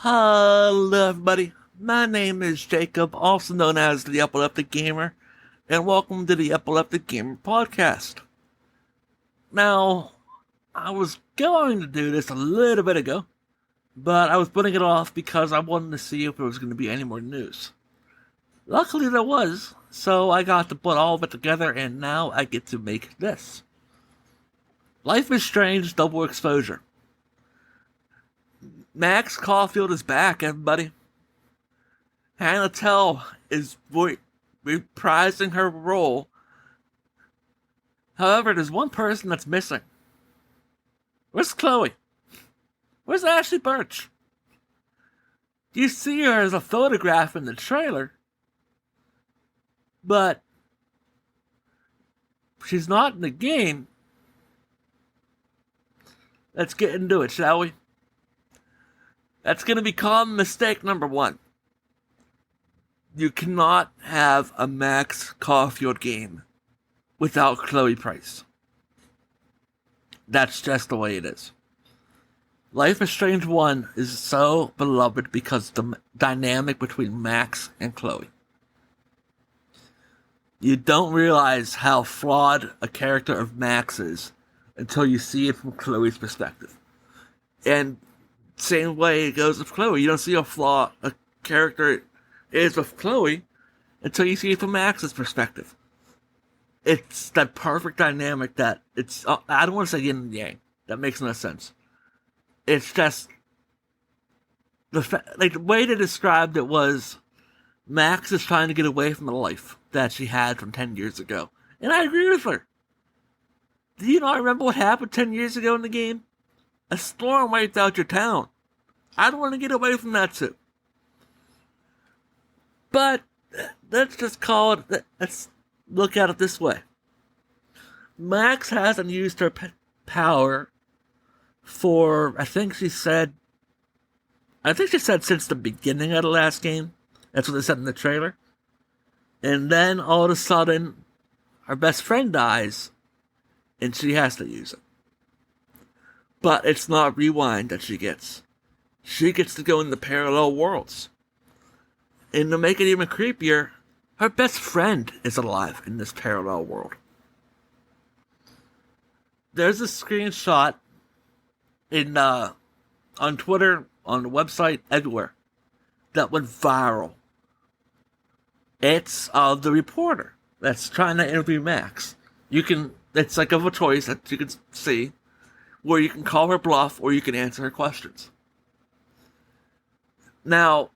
Hello, everybody. My name is Jacob, also known as the Epileptic Gamer, and welcome to the Epileptic Gamer podcast. Now, I was going to do this a little bit ago, but I was putting it off because I wanted to see if there was going to be any more news. Luckily, there was, so I got to put all of it together, and now I get to make this. Life is Strange Double Exposure. Max Caulfield is back, everybody. Hannah Tell is reprising her role. However, there's one person that's missing. Where's Chloe? Where's Ashley Birch? You see her as a photograph in the trailer, but she's not in the game. Let's get into it, shall we? That's going to become mistake number one. You cannot have a Max Caulfield game without Chloe Price. That's just the way it is. Life is Strange 1 is so beloved because of the dynamic between Max and Chloe. You don't realize how flawed a character of Max is until you see it from Chloe's perspective. And same way it goes with Chloe. You don't see how flawed a character is with Chloe until you see it from Max's perspective. It's that perfect dynamic that it's... I don't want to say yin and yang. That makes no sense. It's just... the way they described it was Max is trying to get away from the life that she had from 10 years ago. And I agree with her. Do you not remember what happened 10 years ago in the game? A storm wiped out your town. I don't want to get away from that too. But let's just call it, let's look at it this way. Max hasn't used her power for, I think she said since the beginning of the last game. That's what they said in the trailer. And then all of a sudden, her best friend dies, and she has to use it. But it's not rewind that she gets. She gets to go in the parallel worlds. And to make it even creepier, her best friend is alive in this parallel world. There's a screenshot on Twitter, on the website, everywhere, that went viral. It's the reporter that's trying to interview Max. It's like of a choice that you can see, where you can call her bluff or you can answer her questions. Now,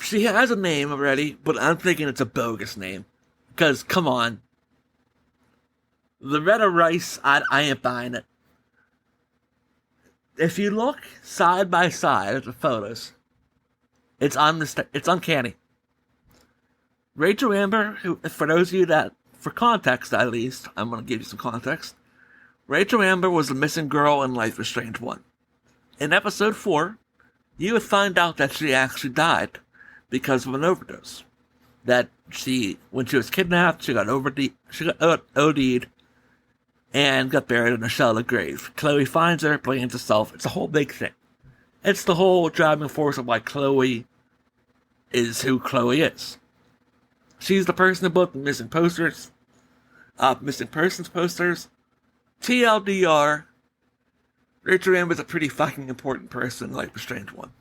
she has a name already, but I'm thinking it's a bogus name. Because, come on. Loretta Rice, I ain't buying it. If you look side by side at the photos, it's uncanny. Rachel Amber, who, for those of you that, for context at least, I'm going to give you some context. Rachel Amber was the missing girl in Life is Strange 1. In episode 4, you would find out that she actually died because of an overdose. That when she was kidnapped, she got OD'd and got buried in a shallow grave. Chloe finds her, blames herself. It's a whole big thing. It's the whole driving force of why Chloe is who Chloe is. She's the person who booked the missing persons posters. TLDR, Rachel Amber is a pretty fucking important person in Life is Strange 1.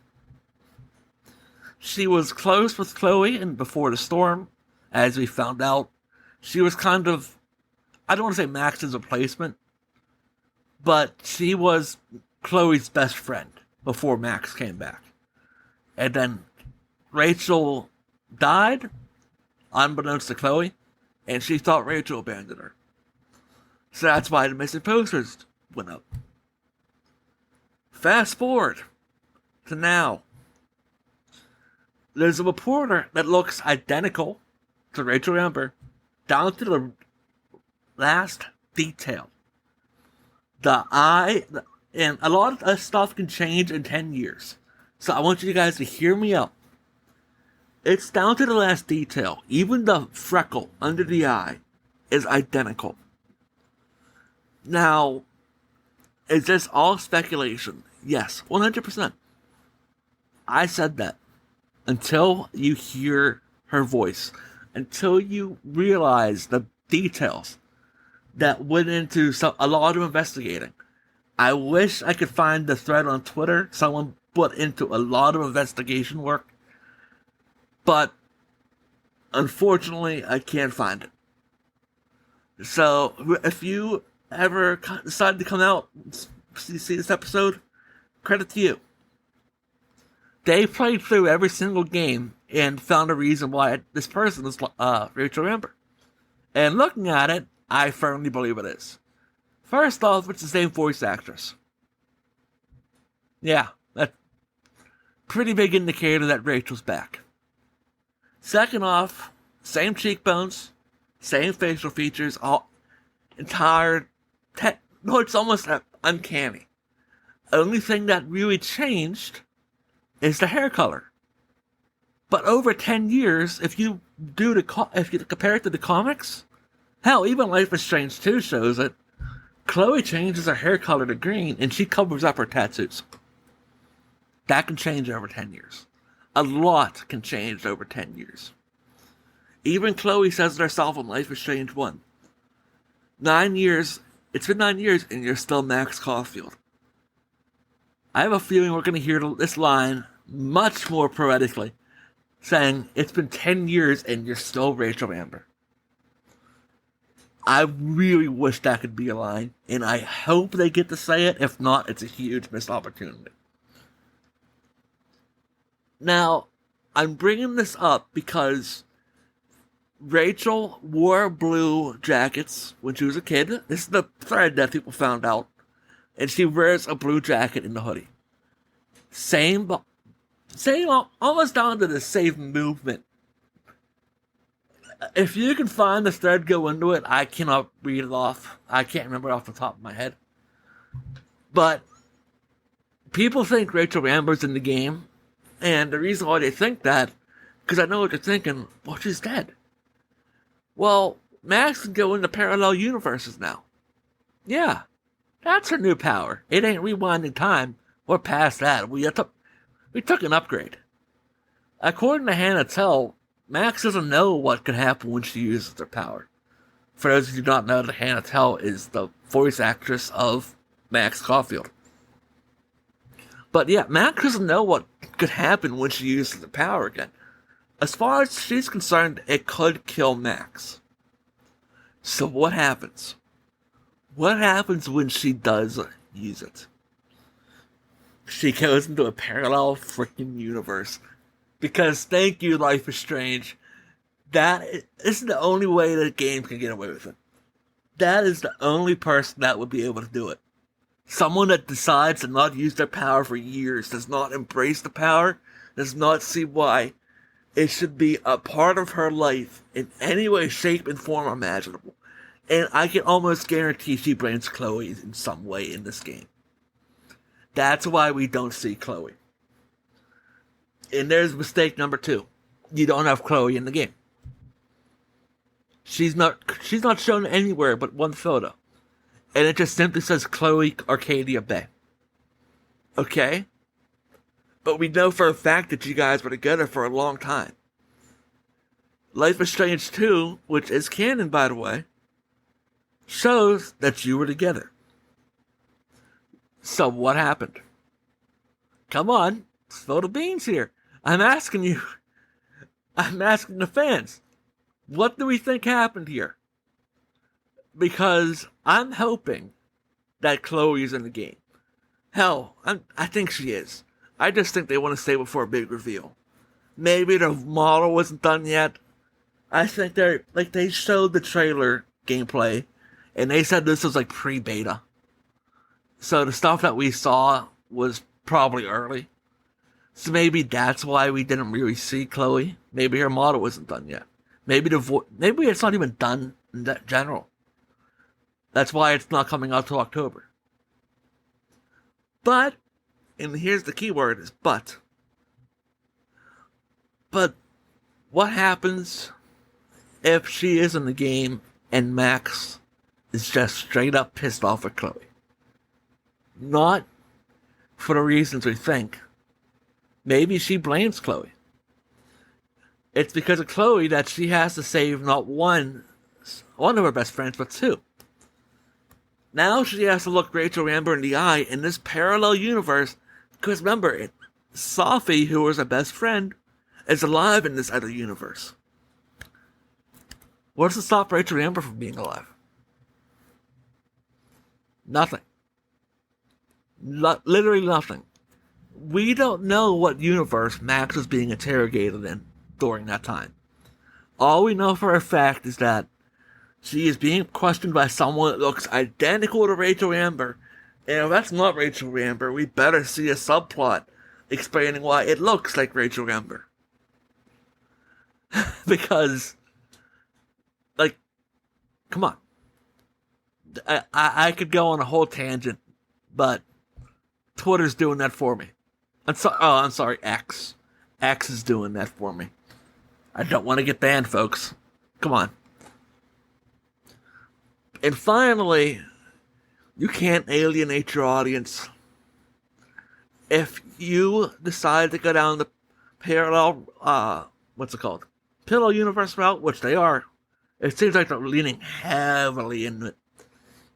She was close with Chloe and before the storm, as we found out. She was kind of, I don't want to say Max's replacement, but she was Chloe's best friend before Max came back. And then Rachel died, unbeknownst to Chloe, and she thought Rachel abandoned her. So that's why the missing posters went up. Fast forward to now. There's a reporter that looks identical to Rachel Amber, down to the last detail. The eye, and a lot of stuff can change in 10 years. So I want you guys to hear me out. It's down to the last detail. Even the freckle under the eye is identical. Now, is this all speculation? Yes, 100%. I said that. Until you hear her voice, until you realize the details that went into a lot of investigating. I wish I could find the thread on Twitter. Someone put into a lot of investigation work, but unfortunately, I can't find it. So, if you ever decide to come out and see this episode, credit to you. They played through every single game and found a reason why this person is Rachel Amber. And looking at it, I firmly believe it is. First off, it's the same voice actress. Yeah, that's a pretty big indicator that Rachel's back. Second off, same cheekbones, same facial features, no, it's almost uncanny. Only thing that really changed is the hair color. But over 10 years, if you compare it to the comics, hell, even Life is Strange 2 shows it, Chloe changes her hair color to green and she covers up her tattoos. That can change over 10 years. A lot can change over 10 years. Even Chloe says it herself in Life is Strange 1. 9 years, it's been 9 years and you're still Max Caulfield. I have a feeling we're going to hear this line much more poetically, saying, it's been 10 years and you're still Rachel Amber. I really wish that could be a line, and I hope they get to say it. If not, it's a huge missed opportunity. Now, I'm bringing this up because Rachel wore blue jackets when she was a kid. This is the thread that people found out. And she wears a blue jacket in the hoodie. Same almost down to the same movement. If you can find the thread, go into it. I cannot read it off. I can't remember it off the top of my head. But people think Rachel Amber's in the game. And the reason why they think that, because I know what they're thinking, well, she's dead. Well, Max can go into parallel universes now. Yeah, that's her new power. It ain't rewinding time. We're past that. We took an upgrade. According to Hannah Tell, Max doesn't know what could happen when she uses her power. For those who do not know, Hannah Tell is the voice actress of Max Caulfield. But yeah, Max doesn't know what could happen when she uses the power again. As far as she's concerned, it could kill Max. So what happens? What happens when she does use it? She goes into a parallel freaking universe. Because thank you, Life is Strange. This is the only way that games can get away with it. That is the only person that would be able to do it. Someone that decides to not use their power for years, does not embrace the power, does not see why it should be a part of her life in any way, shape, and form imaginable. And I can almost guarantee she blames Chloe in some way in this game. That's why we don't see Chloe. And there's mistake number 2. You don't have Chloe in the game. She's not shown anywhere but one photo. And it just simply says Chloe Arcadia Bay. Okay? But we know for a fact that you guys were together for a long time. Life is Strange 2, which is canon by the way, shows that you were together. So what happened? Come on, spill the beans here. I'm asking you. I'm asking the fans. What do we think happened here? Because I'm hoping that Chloe is in the game. Hell, I think she is. I just think they want to save it for a big reveal. Maybe the model wasn't done yet. I think they showed the trailer gameplay, and they said this was like pre-beta. So the stuff that we saw was probably early. So maybe that's why we didn't really see Chloe. Maybe her model wasn't done yet. Maybe it's not even done in that general. That's why it's not coming out till October. But, and here's the key word, is but. But, what happens if she is in the game and Max is just straight up pissed off at Chloe? Not for the reasons we think, Maybe she blames Chloe. It's because of Chloe that she has to save not one of her best friends, but two. Now she has to look Rachel Amber in the eye in this parallel universe, because remember, Sophie, who was her best friend, is alive in this other universe. What's to stop Rachel Amber from being alive? Nothing. Literally nothing. We don't know what universe Max was being interrogated in during that time. All we know for a fact is that she is being questioned by someone that looks identical to Rachel Amber. And if that's not Rachel Amber, we better see a subplot explaining why it looks like Rachel Amber. Because, like, come on. I could go on a whole tangent, but Twitter's doing that for me. I'm sorry, X. X is doing that for me. I don't want to get banned, folks. Come on. And finally, you can't alienate your audience. If you decide to go down the parallel, Pillow universe route, which they are, it seems like they're leaning heavily into it.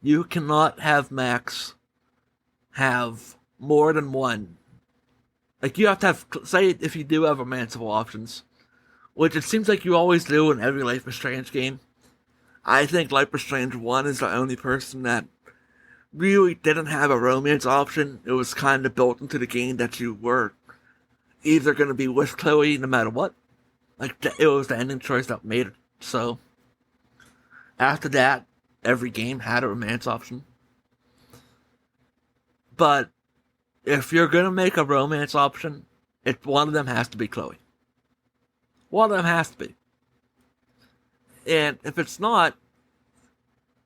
You cannot have Max have more than one. Like, you have to have, say, if you do have romanceable options, which it seems like you always do in every Life is Strange game. I think Life is Strange 1 is the only person that really didn't have a romance option. It was kind of built into the game that you were either going to be with Chloe no matter what. Like, it was the ending choice that made it. So, after that, every game had a romance option. But if you're going to make a romance option, one of them has to be Chloe. One of them has to be. And if it's not,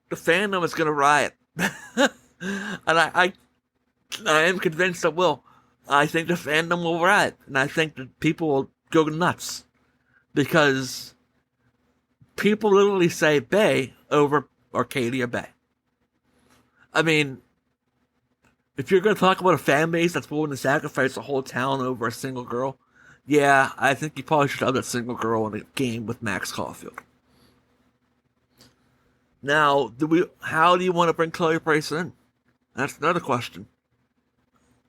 the fandom is going to riot. And I am convinced it will. I think the fandom will riot. And I think that people will go nuts. Because people literally say Bay over Arcadia Bay. I mean, if you're going to talk about a fan base that's willing to sacrifice a whole town over a single girl, yeah, I think you probably should have that single girl in a game with Max Caulfield. Now, how do you want to bring Chloe Price in? That's another question.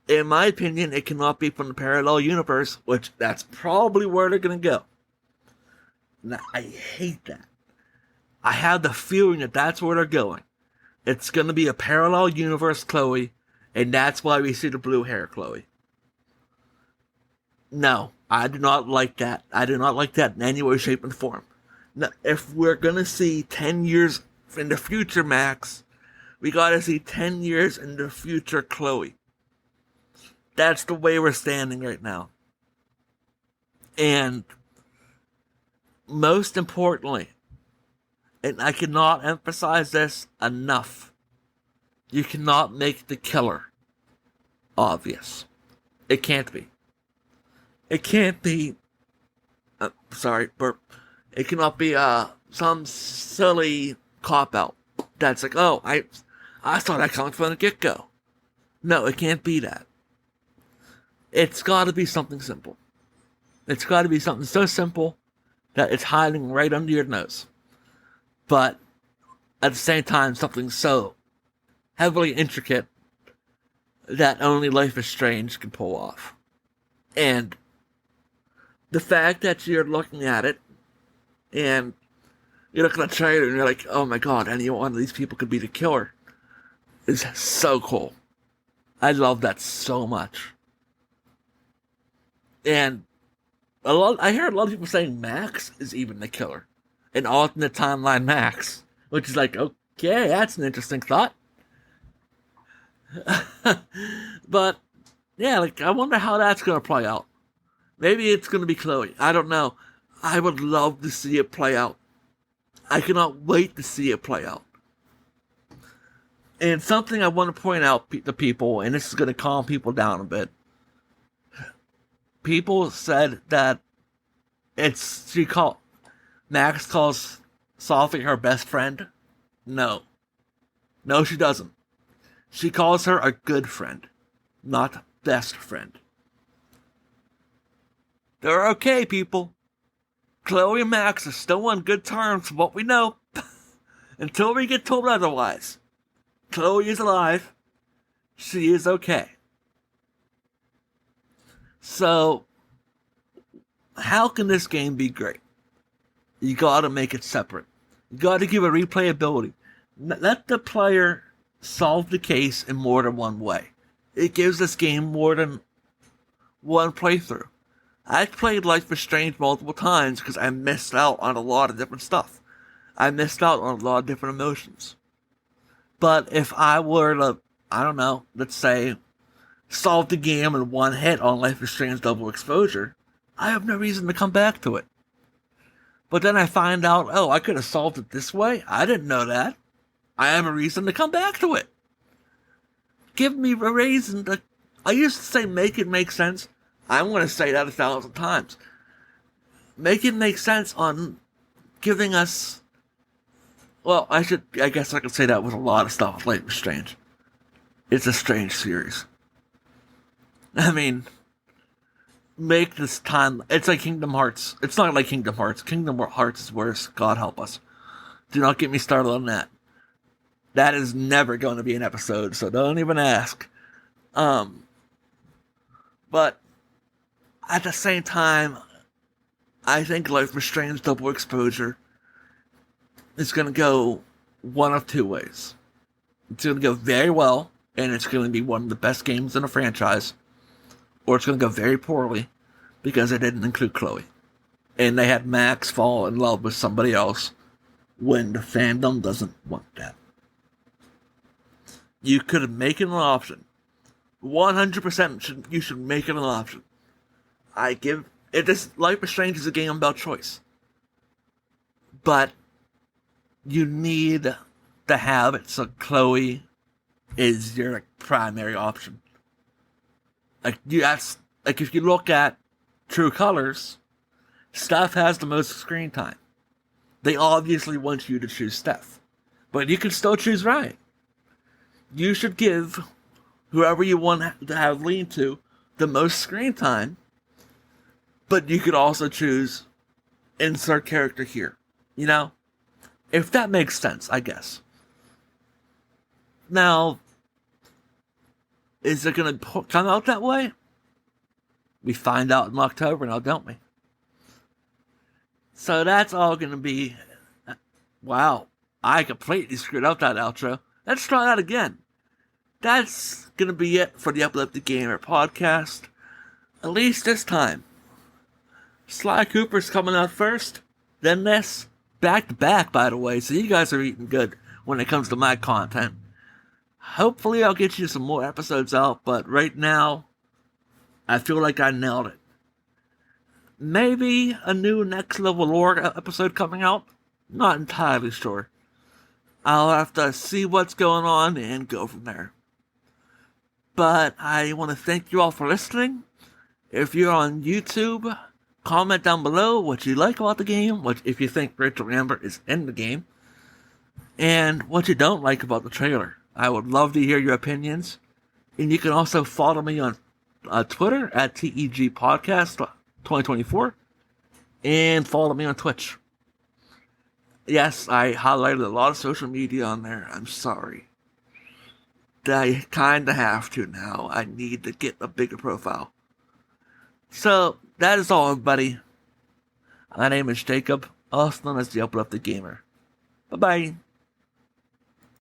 In my opinion, it cannot be from the parallel universe, which that's probably where they're going to go. Now, I hate that. I have the feeling that that's where they're going. It's going to be a parallel universe Chloe, and that's why we see the blue hair Chloe. No, I do not like that. I do not like that in any way, shape, and form. Now, if we're going to see 10 years in the future Max, we got to see 10 years in the future Chloe. That's the way we're standing right now. And most importantly, and I cannot emphasize this enough, you cannot make the killer obvious. It can't be. It can't be, it cannot be some silly cop-out that's like, oh, I saw that coming from the get-go. No, it can't be that. It's got to be something simple. It's got to be something so simple that it's hiding right under your nose. But at the same time, something so heavily intricate that only Life is Strange can pull off. And the fact that you're looking at it and you're looking at the trailer and you're like, oh my god, any one of these people could be the killer, is so cool. I love that so much. And I hear a lot of people saying Max is even the killer. An alternate timeline Max. Which is like, okay, that's an interesting thought. But, yeah, like, I wonder how that's going to play out. Maybe it's going to be Chloe. I don't know. I would love to see it play out. I cannot wait to see it play out. And something I want to point out to people, and this is going to calm people down a bit. People said that Max calls Sophie her best friend. No. No, she doesn't. She calls her a good friend, not best friend. They're okay, people. Chloe and Max are still on good terms from what we know. Until we get told otherwise. Chloe is alive. She is okay. So, how can this game be great? You gotta make it separate. You gotta give it replayability. Let the player solve the case in more than one way. It gives this game more than one playthrough. I've played Life is Strange multiple times because I missed out on a lot of different stuff. I missed out on a lot of different emotions. But if I were to, I don't know, let's say, solve the game in one hit on Life is Strange Double Exposure, I have no reason to come back to it. But then I find out, oh, I could have solved it this way? I didn't know that. I have a reason to come back to it. Give me a reason to... I used to say make it make sense. I'm going to say that 1,000 times. Make it make sense on giving us... Well, I guess I could say that with a lot of stuff with Life is Strange. It's a strange series. I mean, make this time... It's like Kingdom Hearts. It's not like Kingdom Hearts. Kingdom Hearts is worse. God help us. Do not get me started on that. That is never going to be an episode, so don't even ask. But at the same time, I think Life is Strange Double Exposure is going to go one of two ways. It's going to go very well, and it's going to be one of the best games in the franchise, or it's going to go very poorly because it didn't include Chloe. And they had Max fall in love with somebody else when the fandom doesn't want that. You could make it an option. 100% you should make it an option. Life is Strange is a game about choice. But you need to have it so Chloe is your primary option. If you look at True Colors, Steph has the most screen time. They obviously want you to choose Steph. But you can still choose Ryan. You should give whoever you want to have lean to the most screen time, but you could also choose insert character here. You know? If that makes sense, I guess. Now, is it going to come out that way? We find out in October now, don't we? So that's all going to be... Wow, I completely screwed up that outro. Let's try that again. That's going to be it for the Epileptic Gamer podcast. At least this time. Sly Cooper's coming out first, then this. Back to back, by the way, so you guys are eating good when it comes to my content. Hopefully I'll get you some more episodes out, but right now, I feel like I nailed it. Maybe a new Next Level Lore episode coming out? Not entirely sure. I'll have to see what's going on and go from there. But I want to thank you all for listening. If you're on YouTube, comment down below what you like about the game, if you think Rachel Amber is in the game, and what you don't like about the trailer. I would love to hear your opinions. And you can also follow me on Twitter at TEG Podcast 2024, and follow me on Twitch. Yes, I highlighted a lot of social media on there. I'm sorry. I kinda have to now. I need to get a bigger profile. So, that is all, everybody. My name is Jacob, also known as the Epileptic Gamer. Bye-bye.